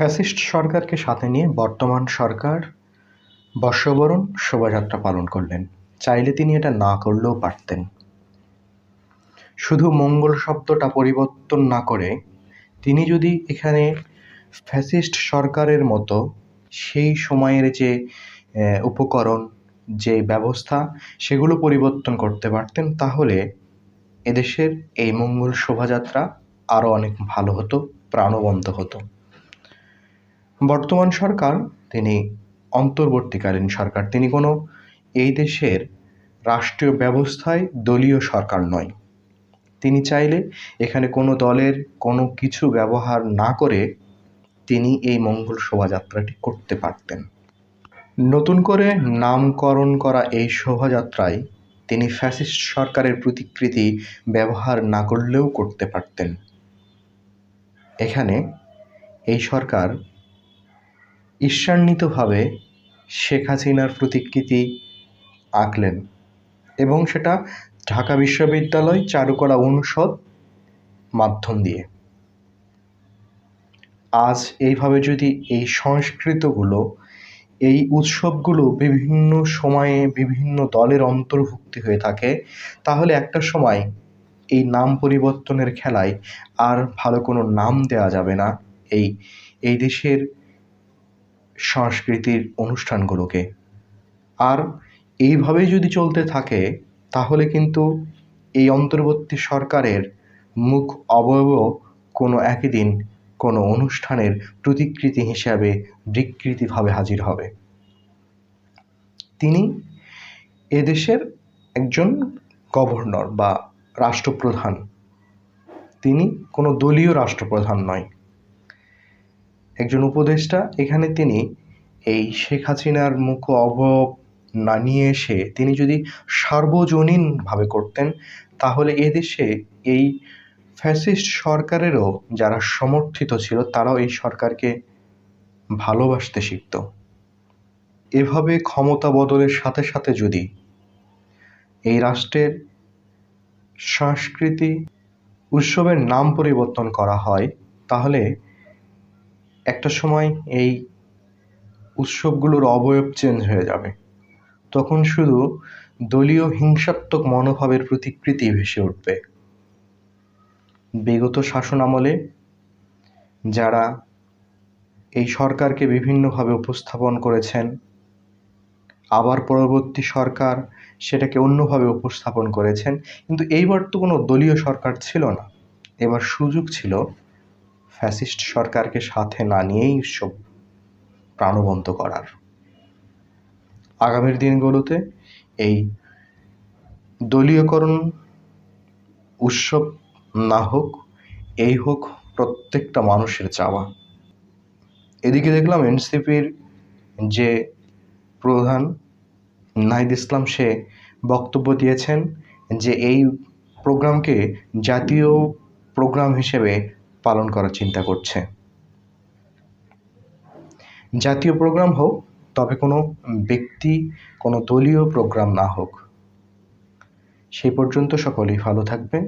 Fascist সরকারকে সাথে নিয়ে বর্তমান সরকার বর্ষবরণ শোভাযাত্রা পালন করলেন। চাইলে তিনি এটা না করলেও পারতেন। শুধু মঙ্গল শব্দটা পরিবর্তন না করে তিনি যদি এখানে ফ্যাসিস্ট সরকারের মতো সেই সময়ের যে উপকরণ, যে ব্যবস্থা, সেগুলো পরিবর্তন করতে পারতেন, তাহলে এদেশের এই মঙ্গল শোভাযাত্রা আরও অনেক ভালো হতো, প্রাণবন্ত হতো। বর্তমান সরকার তিনি অন্তর্বর্তীকালীন সরকার, তিনি কোনো এই দেশের রাষ্ট্রীয় ব্যবস্থায় দলীয় সরকার নয়। তিনি চাইলে এখানে কোনো দলের কোনো কিছু ব্যবহার না করে তিনি এই মঙ্গল শোভাযাত্রাটি করতে পারতেন। নতুন করে নামকরণ করা এই শোভাযাত্রায় তিনি ফ্যাসিস্ট সরকারের প্রতিকৃতি ব্যবহার না করলেও করতে পারতেন। এখানে এই সরকার ঈর্ষান্বিতভাবে শেখ হাসিনার প্রতিকৃতি আঁকলেন এবং সেটা ঢাকা বিশ্ববিদ্যালয় চারুকলা অনুষদ মাধ্যম দিয়ে। আজ এইভাবে যদি এই সংস্কৃতগুলো, এই উৎসবগুলো বিভিন্ন সময়ে বিভিন্ন দলের অন্তর্ভুক্তি হয়ে থাকে, তাহলে একটা সময় এই নাম পরিবর্তনের খেলায় আর ভালো কোনো নাম দেওয়া যাবে না এই দেশের সংস্কৃতির অনুষ্ঠানগুলোকে। আর এইভাবেই যদি চলতে থাকে তাহলে কিন্তু এই অন্তর্বর্তী সরকারের মুখ অবয়বও কোনো একই দিন কোনো অনুষ্ঠানের প্রতিকৃতি হিসাবে বিকৃতিভাবে হাজির হবে। তিনি এদেশের একজন গভর্নর বা রাষ্ট্রপ্রধান, তিনি কোনো দলীয় রাষ্ট্রপ্রধান নয়, একজন উপদেষ্টা। এখানে তিনি এই শেখ হাসিনার মুখ অবয়ব না নিয়ে এসে তিনি যদি সার্বজনীনভাবে করতেন, তাহলে এদেশে এই ফ্যাসিস্ট সরকারেরও যারা সমর্থিত ছিল তারাও এই সরকারকে ভালোবাসতে শিখত। এভাবে ক্ষমতা বদলের সাথে সাথে যদি এই রাষ্ট্রের সংস্কৃতি উৎসবের নাম পরিবর্তন করা হয়, তাহলে একটা সময় এই উৎসবগুলোর অবয়ব চেঞ্জ হয়ে যাবে। তখন শুধু দলীয় হিংসাত্মক মনোভাবের প্রতিকৃতি ভেসে উঠবে। বিগত শাসন আমলে যারা এই সরকারকে বিভিন্নভাবে উপস্থাপন করেছেন, আবার পরবর্তী সরকার সেটাকে অন্যভাবে উপস্থাপন করেছেন, কিন্তু এইবার তো কোনো দলীয় সরকার ছিল না। এবার সুযোগ ছিল ফ্যাসিস্ট সরকারকে সাথে না নিয়েই উৎসব প্রাণবন্ত করার। আগামীর দিনগুলোতে এই দলীয়করণ উৎসব না হোক, এই হোক প্রত্যেকটা মানুষের চাওয়া। এদিকে দেখলাম এনসিপির যে প্রধান নাহিদ ইসলাম, সে বক্তব্য দিয়েছেন যে এই প্রোগ্রামকে জাতীয় প্রোগ্রাম হিসেবে পালন করার চিন্তা করছে। জাতীয় প্রোগ্রাম হোক, তবে কোনো ব্যক্তি, কোনো দলীয় প্রোগ্রাম না হোক। সেই পর্যন্ত সকলেই ভালো থাকবেন।